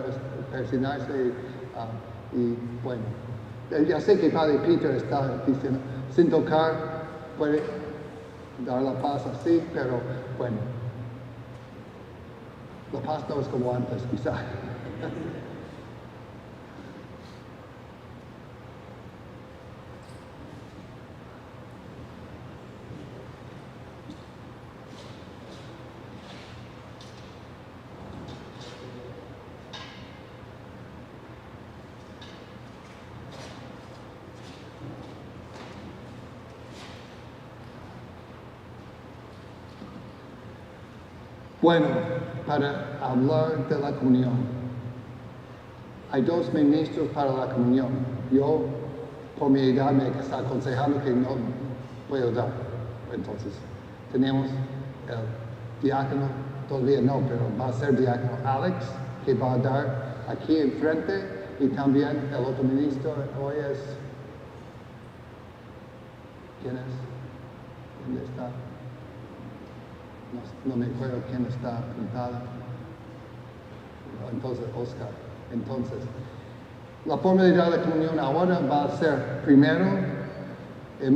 persignarse y bueno. Ya sé que Padre Peter está diciendo, sin tocar, puede dar la paz así, pero bueno, la paz no es como antes, quizá. Bueno, para hablar de la comunión, hay dos ministros para la comunión. Yo, por mi edad, me está aconsejando que no puedo dar. Entonces, tenemos el diácono, todavía no, pero va a ser diácono Alex, que va a dar aquí enfrente, y también el otro ministro hoy es... ¿Quién es? ¿Dónde está? No me acuerdo quién está apuntado. Entonces, Oscar. Entonces, la forma de dar la comunión ahora va a ser primero el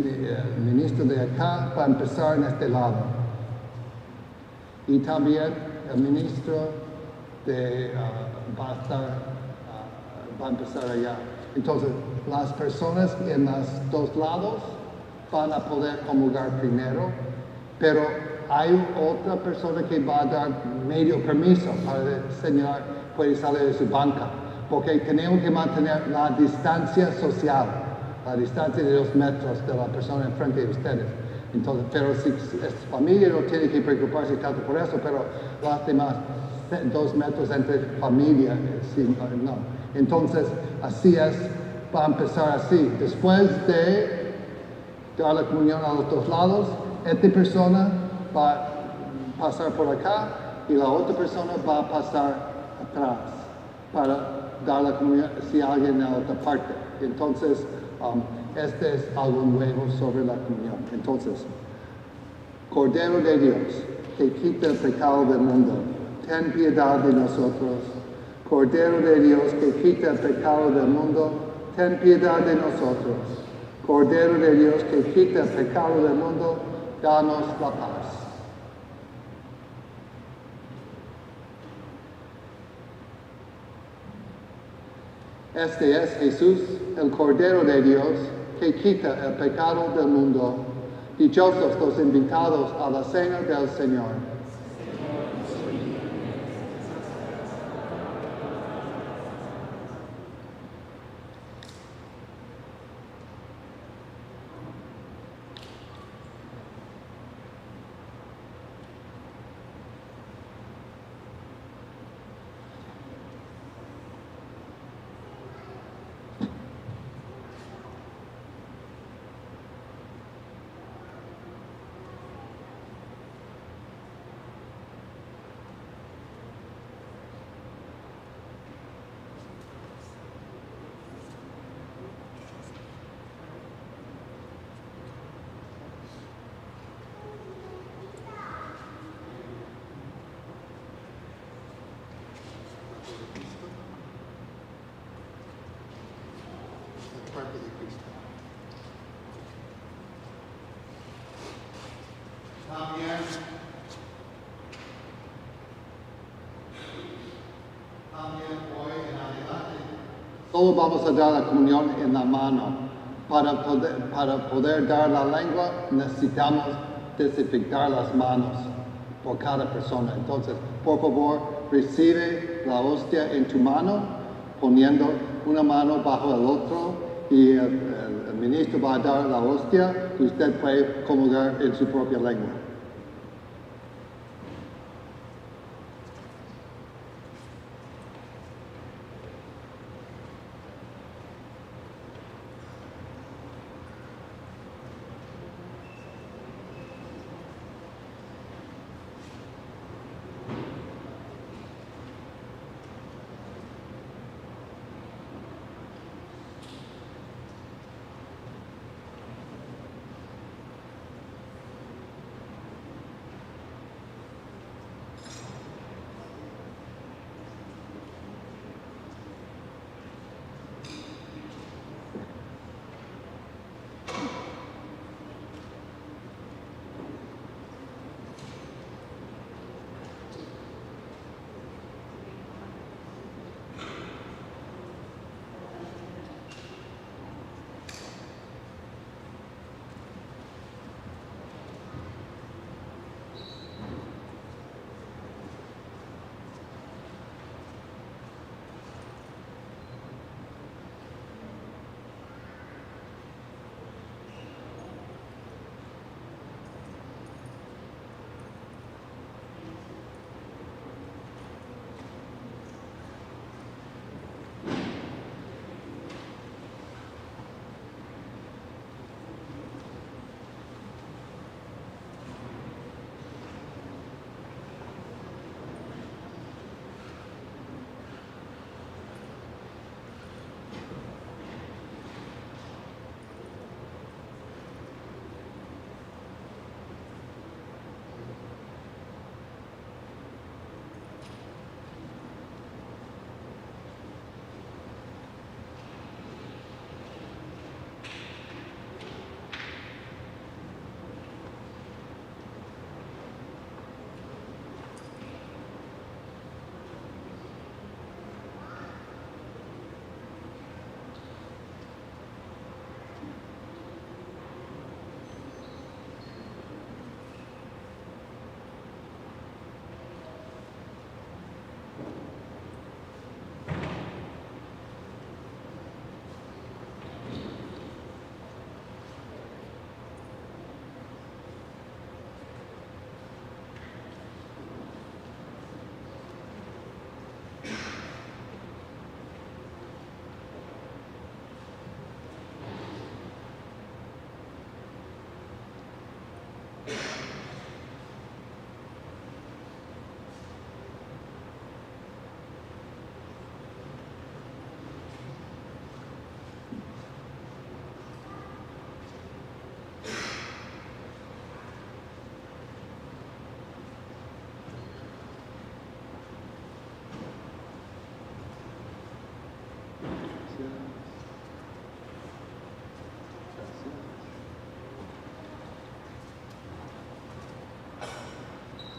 ministro de acá va a empezar en este lado. Y también el ministro va a empezar allá. Entonces, las personas en los dos lados van a poder comulgar primero, pero hay otra persona que va a dar medio permiso para señalar, puede salir de su banca, porque tenemos que mantener la distancia social, la distancia de 2 metros de la persona enfrente de ustedes. Entonces, pero si es familia no tiene que preocuparse tanto por eso, pero las demás 2 metros entre familia, sí, no. Entonces, así es, va a empezar así. Después de dar la comunión a los dos lados, esta persona va a pasar por acá y la otra persona va a pasar atrás para dar la comunión si alguien en la otra parte. Entonces, este es algo nuevo sobre la comunión. Entonces, Cordero de Dios, que quita el pecado del mundo, ten piedad de nosotros. Cordero de Dios, que quita el pecado del mundo, ten piedad de nosotros. Cordero de Dios, que quita el pecado del mundo, danos la paz. Este es Jesús, el Cordero de Dios, que quita el pecado del mundo. Dichosos los invitados a la cena del Señor. También hoy en adelante, solo vamos a dar la comunión en la mano. Para poder dar la lengua necesitamos desinfectar las manos por cada persona. Entonces, por favor, recibe la hostia en tu mano, poniendo una mano bajo el otro, y el ministro va a dar la hostia que usted puede comulgar en su propia lengua.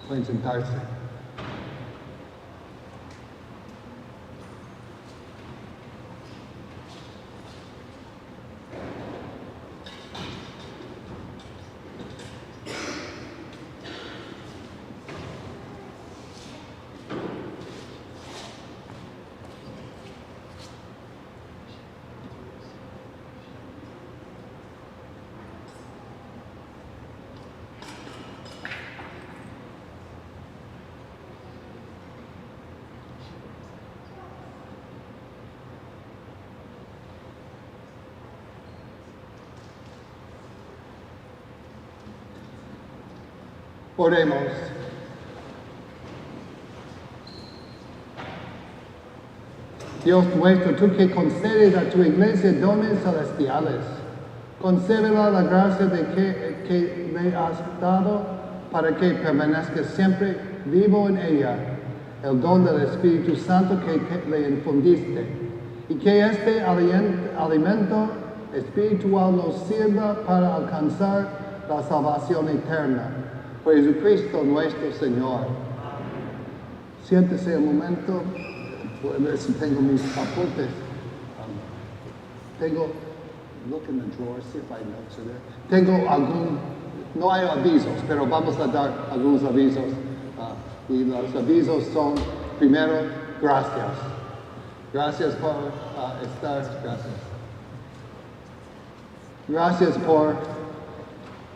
Pueden sentarse. Oremos. Dios nuestro, tú que concedes a tu iglesia dones celestiales, concédela la gracia de que le has dado para que permanezca siempre vivo en ella el don del Espíritu Santo que le infundiste, y que este alimento espiritual nos sirva para alcanzar la salvación eterna. Por Jesucristo nuestro Señor. Siéntese un momento. Voy a ver si tengo mis apuntes. Look in the drawer, see if I notes are there. No hay avisos, pero vamos a dar algunos avisos. Y los avisos son, primero, gracias. Gracias por Gracias por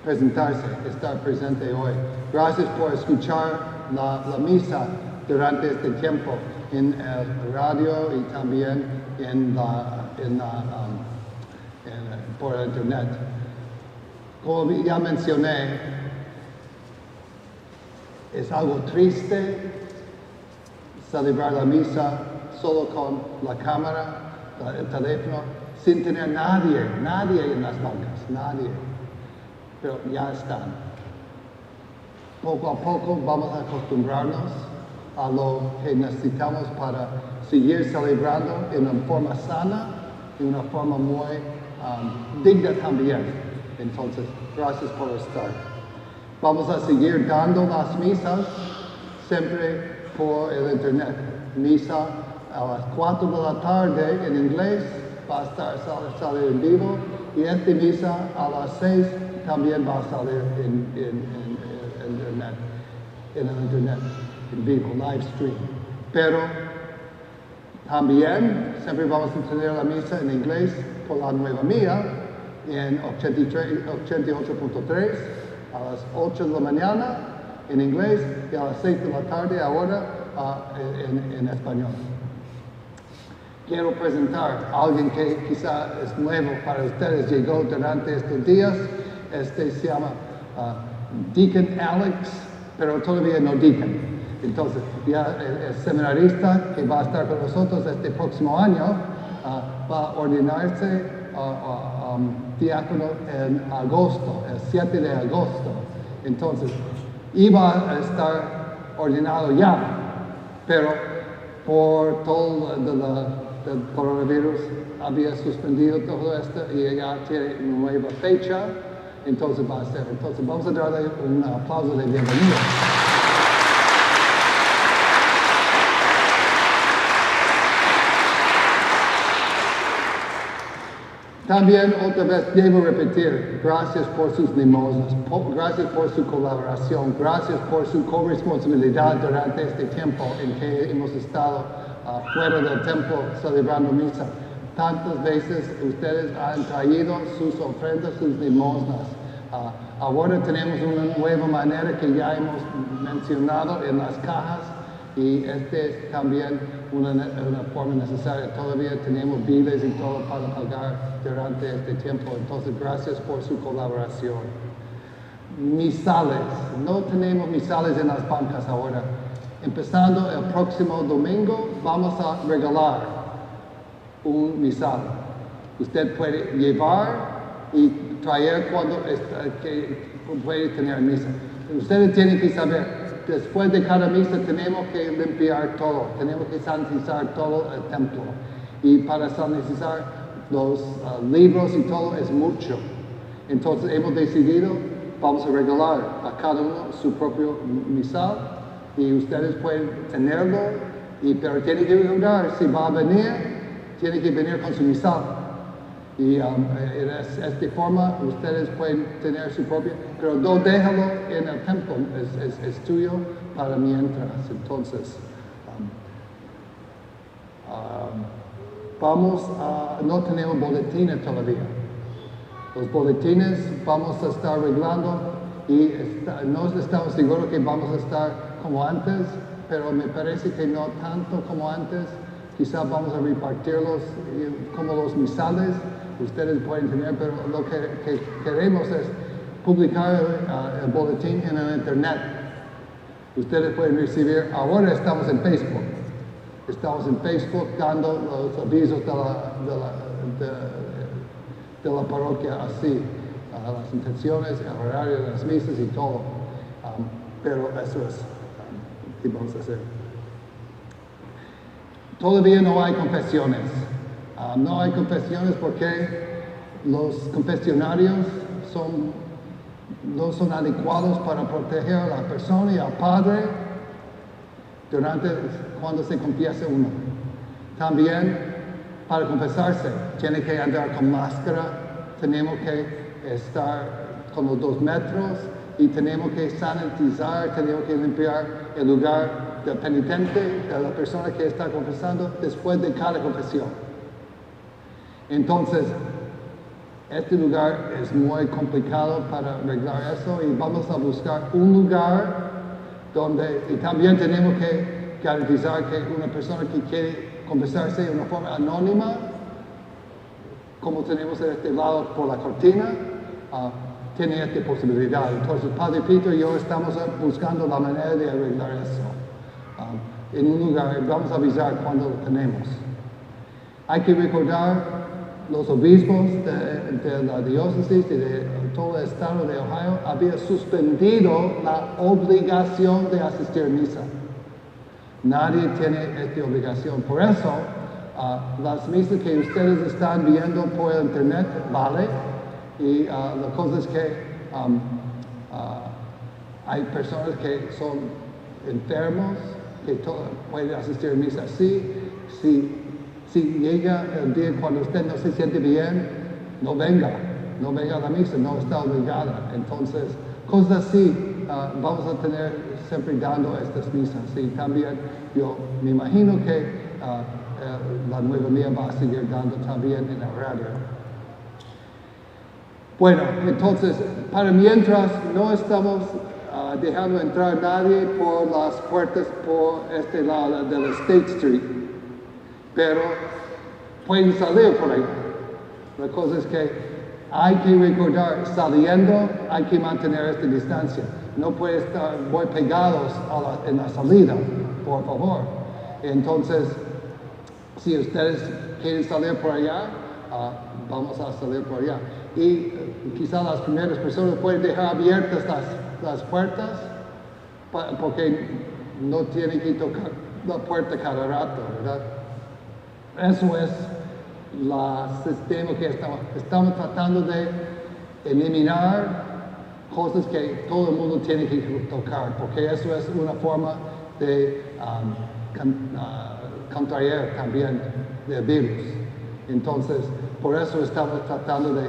presentarse, estar presente hoy. Gracias por escuchar la misa durante este tiempo en el radio y también por internet. Como ya mencioné, es algo triste celebrar la misa solo con la cámara, el teléfono, sin tener nadie en las bancas, nadie. Pero ya están. Poco a poco vamos a acostumbrarnos a lo que necesitamos para seguir celebrando en una forma sana y una forma muy digna también. Entonces, gracias por estar. Vamos a seguir dando las misas siempre por el internet. Misa a las 4 de la tarde en inglés va a salir en vivo, y esta misa a las 6 también va a salir en el internet, en vivo, live stream. Pero también siempre vamos a tener la misa en inglés por la nueva mía en 88.3 a las 8 de la mañana en inglés y a las 6 de la tarde ahora en español. Quiero presentar a alguien que quizá es nuevo para ustedes, llegó durante estos días. Se llama Deacon Alex, pero todavía no Deacon. Entonces, ya el seminarista que va a estar con nosotros este próximo año va a ordenarse diácono en agosto, el 7 de agosto. Entonces, iba a estar ordenado ya, pero por todo del coronavirus había suspendido todo esto y ya tiene una nueva fecha, entonces va a ser. Entonces, vamos a darle un aplauso de bienvenida. También otra vez debo repetir, gracias por sus limosnas, gracias por su colaboración, gracias por su corresponsabilidad durante este tiempo en que hemos estado fuera del templo celebrando misa. Tantas veces ustedes han traído sus ofrendas, sus limosnas. Ahora tenemos una nueva manera que ya hemos mencionado en las cajas, y este es también una forma necesaria. Todavía tenemos biles y todo para pagar durante este tiempo. Entonces, gracias por su colaboración. Misales. No tenemos misales en las bancas ahora. Empezando el próximo domingo, vamos a regalar un misal. Usted puede llevar y traer cuando puede tener misa. Ustedes tienen que saber, después de cada misa tenemos que limpiar todo, tenemos que sanitizar todo el templo. Y para sanitizar los libros y todo es mucho. Entonces hemos decidido, vamos a regalar a cada uno su propio misal, y ustedes pueden tenerlo, pero tienen que recordar, si va a venir, tiene que venir con su misal. Y de esta forma ustedes pueden tener su propio, pero no déjalo en el templo, es tuyo para mientras. Entonces, no tenemos boletines todavía. Los boletines vamos a estar arreglando y no estamos seguros que vamos a estar como antes, pero me parece que no tanto como antes. Quizás vamos a repartirlos como los misales. Ustedes pueden tener, pero lo que queremos es publicar el boletín en el internet. Ustedes pueden recibir, ahora estamos en Facebook. Estamos en Facebook dando los avisos de la parroquia así, las intenciones, el horario de las misas y todo. Pero eso es lo que vamos a hacer. Todavía no hay confesiones. No hay confesiones porque los confesionarios son no son adecuados para proteger a la persona y al padre cuando se confiesa uno. También para confesarse tiene que andar con máscara, tenemos que estar con los 2 metros y tenemos que sanitizar, tenemos que limpiar el lugar del penitente, de la persona que está confesando después de cada confesión. Entonces, este lugar es muy complicado para arreglar eso y vamos a buscar un lugar donde, y también tenemos que garantizar que una persona que quiere confesarse de una forma anónima, como tenemos en este lado por la cortina, tiene esta posibilidad. Entonces, Padre Peter y yo estamos buscando la manera de arreglar eso. En un lugar, vamos a avisar cuando lo tenemos. Hay que recordar los obispos de la diócesis y de todo el estado de Ohio habían suspendido la obligación de asistir a misa. Nadie tiene esta obligación. Por eso, las misas que ustedes están viendo por internet vale. Y la cosa es que hay personas que son enfermos, que pueden asistir a misa. Si llega el día cuando usted no se siente bien, no venga a la misa, no está obligada. Entonces, cosas así vamos a tener siempre dando estas misas. Y también yo me imagino que la nueva mía va a seguir dando también en la radio. Bueno, entonces, para mientras no estamos dejando entrar a nadie por las puertas por este lado de la State Street, pero pueden salir por ahí. La cosa es que hay que recordar, saliendo hay que mantener esta distancia. No puede estar muy pegados en la salida, por favor. Entonces, si ustedes quieren salir por allá, vamos a salir por allá. Y quizás las primeras personas pueden dejar abiertas las puertas porque no tienen que tocar la puerta cada rato, ¿verdad? Eso es el sistema que estamos tratando de eliminar cosas que todo el mundo tiene que tocar, porque eso es una forma de contraer también el virus. Entonces, por eso estamos tratando de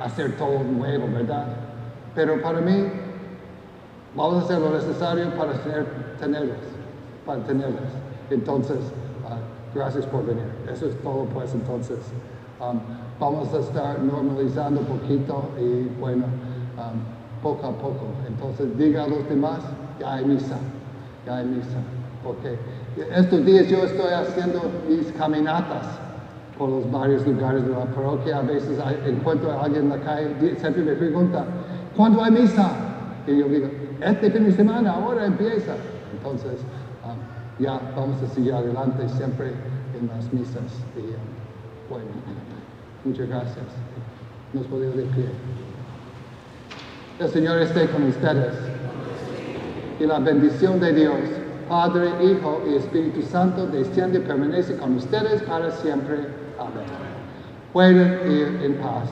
hacer todo nuevo, ¿verdad? Pero para mí, vamos a hacer lo necesario para tenerlas. Entonces, gracias por venir. Eso es todo, pues, entonces. Vamos a estar normalizando un poquito y, bueno, poco a poco. Entonces, diga a los demás, ya hay misa. Porque estos días yo estoy haciendo mis caminatas por los varios lugares de la parroquia. A veces encuentro a alguien en la calle, siempre me pregunta, ¿cuándo hay misa? Y yo digo, este fin de semana, ahora empieza. Entonces, ya vamos a seguir adelante siempre en las misas. Y, bueno, muchas gracias. Nos podemos de pie. El Señor esté con ustedes. Y la bendición de Dios, Padre, Hijo y Espíritu Santo, desciende y permanece con ustedes para siempre. Amén. Pueden ir en paz.